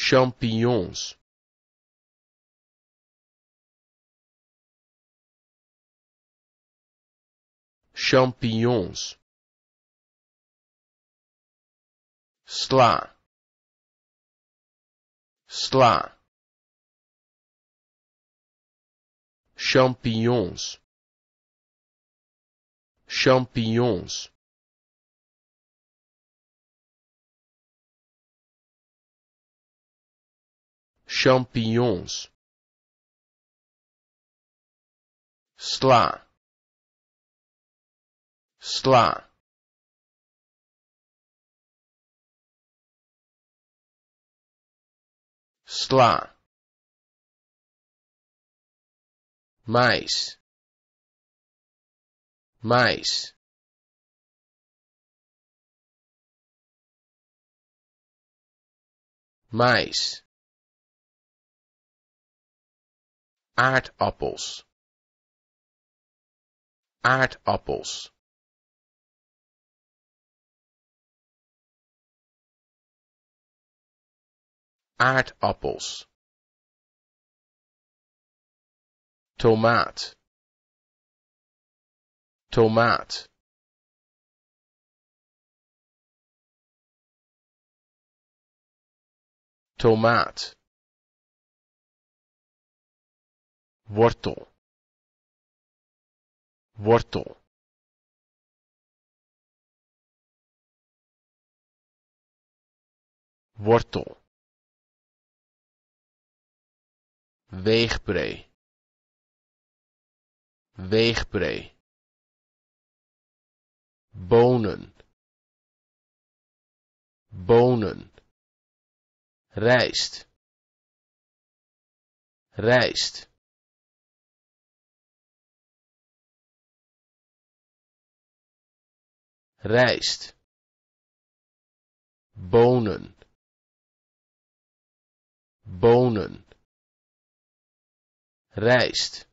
champignons, champignons, sla, sla, champignons, champignons, champignons, sla, sla, sla, mais, mais, mais, aardappels, aardappels, aardappels, tomaat, tomaat, tomaat, wortel, wortel, wortel, weegbree, weegbree, bonen, bonen, rijst, rijst, rijst, bonen, bonen, rijst,